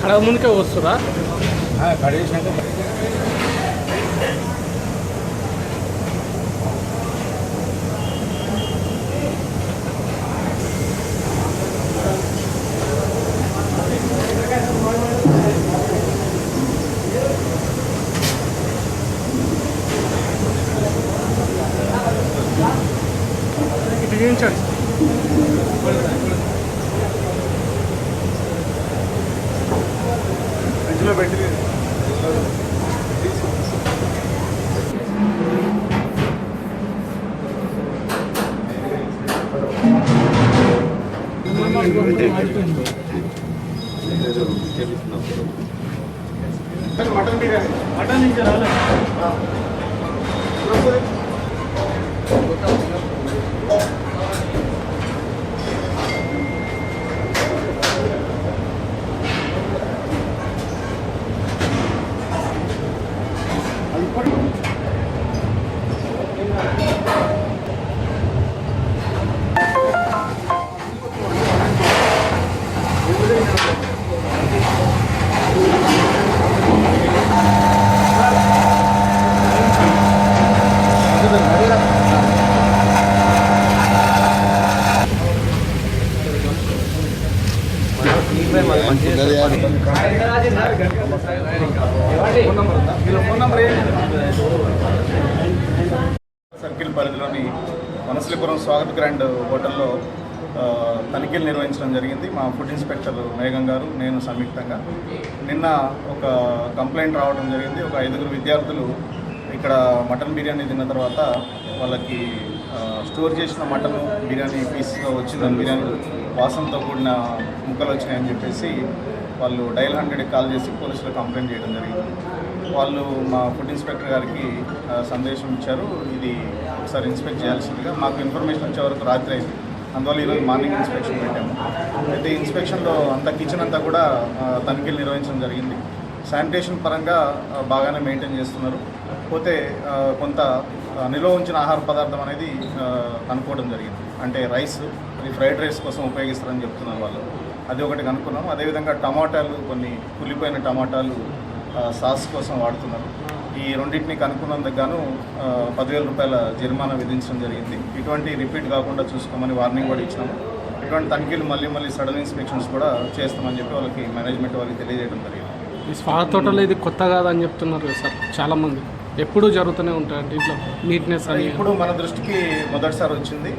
खड़ा ముందుకే వస్తురా కడేసినాక చూపించండి. ఫ్రిడ్జ్లో పెట్టి మటన్ బిర్యానీ మటన్ నుంచి రాలే సర్కిల్ పరిధిలోని వనసలిపురం స్వాగత్ గ్రాండ్ హోటల్లో తనిఖీలు నిర్వహించడం జరిగింది. మా ఫుడ్ ఇన్స్పెక్టర్ మేఘం గారు, నేను సంయుక్తంగా. నిన్న ఒక కంప్లైంట్ రావడం జరిగింది. ఒక 5 విద్యార్థులు ఇక్కడ మటన్ బిర్యానీ తిన్న తర్వాత వాళ్ళకి స్టోర్ చేసిన మటన్ బిర్యానీ పీస్గా వచ్చిందని, బిర్యానీ వాసనతో కూడిన ముక్కలు వచ్చినాయని చెప్పేసి వాళ్ళు డయల్ 100కి కాల్ చేసి పోలీసులకు కంప్లైంట్ చేయడం జరిగింది. వాళ్ళు మా ఫుడ్ ఇన్స్పెక్టర్ గారికి సందేశం ఇచ్చారు, ఇది ఒకసారి ఇన్స్పెక్ట్ చేయాల్సిందిగా. మాకు ఇన్ఫర్మేషన్ వచ్చే వరకు రాత్రి అయింది, అందువల్ల ఈరోజు మార్నింగ్ ఇన్స్పెక్షన్ పెట్టాము. అయితే ఇన్స్పెక్షన్లో కిచెన్ అంతా కూడా తనిఖీలు నిర్వహించడం జరిగింది. శానిటేషన్ పరంగా బాగానే మెయింటైన్ చేస్తున్నారు. పోతే కొంత నిల్వ ఉంచిన ఆహార పదార్థం అనేది కనుక్కోవడం జరిగింది. అంటే రైస్, అది ఫ్రైడ్ రైస్ కోసం ఉపయోగిస్తారని చెప్తున్నారు వాళ్ళు. అది ఒకటి కనుక్కున్నాము. అదేవిధంగా టమాటాలు, కొన్ని కుళ్ళిపోయిన టమాటాలు సాస్ కోసం వాడుతున్నారు. ఈ రెండింటిని కనుక్కున్నందుకు గాను 10,000 రూపాయల జరిమానా విధించడం జరిగింది. ఇటువంటి రిపీట్ కాకుండా చూసుకోమని వార్నింగ్ కూడా ఇచ్చినాము. ఇటువంటి తనిఖీలు మళ్ళీ సడన్ ఇన్స్పెక్షన్స్ కూడా చేస్తామని చెప్పి వాళ్ళకి మేనేజ్మెంట్ వాళ్ళకి తెలియజేయడం జరిగింది. ఈ స్వాగత్ హోటల్ ఇది కొత్త కాదని చెప్తున్నారు కదా సార్ చాలామంది, ఎప్పుడూ జరుగుతూనే ఉంటాయండి ఇట్లా నీట్నెస్ అని? ఇప్పుడు మన దృష్టికి మొదటిసారి వచ్చింది.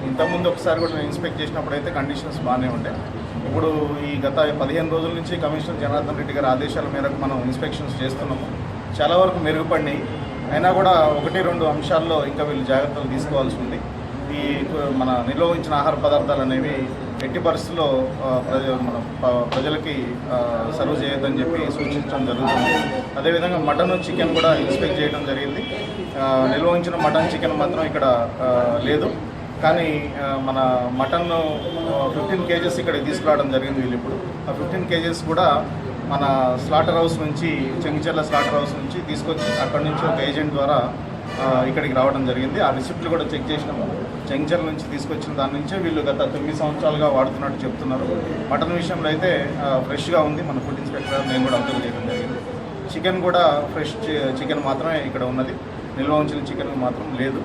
ఇంతకుముందు ఒకసారి కూడా నేను ఇన్స్పెక్ట్ చేసినప్పుడు అయితే కండిషన్స్ బాగానే ఉంటాయి. ఇప్పుడు ఈ గత 15 రోజుల నుంచి కమిషనర్ జనార్దన్ రెడ్డి గారి ఆదేశాల మేరకు మనం ఇన్స్పెక్షన్స్ చేస్తున్నాము. చాలా వరకు మెరుగుపడినాయి. అయినా కూడా 1-2 అంశాల్లో ఇంకా వీళ్ళు జాగ్రత్తలు తీసుకోవాల్సి ఉంది. ఈ మన నిల్వ ఉంచిన ఆహార పదార్థాలు అనేవి ఎట్టి పరిస్థితుల్లో ప్రజలకి సర్వ్ చేయొద్దని చెప్పి సూచించడం జరుగుతుంది. అదేవిధంగా మటన్, చికెన్ కూడా ఇన్స్పెక్ట్ చేయడం జరిగింది. నిల్వ ఉంచిన మటన్, చికెన్ మాత్రం ఇక్కడ లేదు. కానీ మన మటన్ 15 కేజెస్ ఇక్కడికి తీసుకురావడం జరిగింది వీళ్ళు. ఇప్పుడు ఆ 15 కేజెస్ కూడా మన స్లాటర్ హౌస్ నుంచి, చెంగిచెర్ల స్లాటర్ హౌస్ నుంచి తీసుకొచ్చి అక్కడి నుంచి ఒక ఏజెంట్ ద్వారా ఇక్కడికి రావడం జరిగింది. ఆ రిసిప్ట్లు కూడా చెక్ చేసినాము. చెంగిచెర్ల నుంచి తీసుకొచ్చిన దాని నుంచే వీళ్ళు గత 9 సంవత్సరాలుగా వాడుతున్నట్టు చెప్తున్నారు. మటన్ విషయంలో అయితే ఫ్రెష్గా ఉంది. మన ఫుడ్ ఇన్స్పెక్టర్ నేను కూడా అబ్జర్వ్ చేయడం జరిగింది. చికెన్ కూడా ఫ్రెష్ చికెన్ మాత్రమే ఇక్కడ ఉన్నది, నిల్వ ఉంచిన చికెన్ మాత్రం లేదు.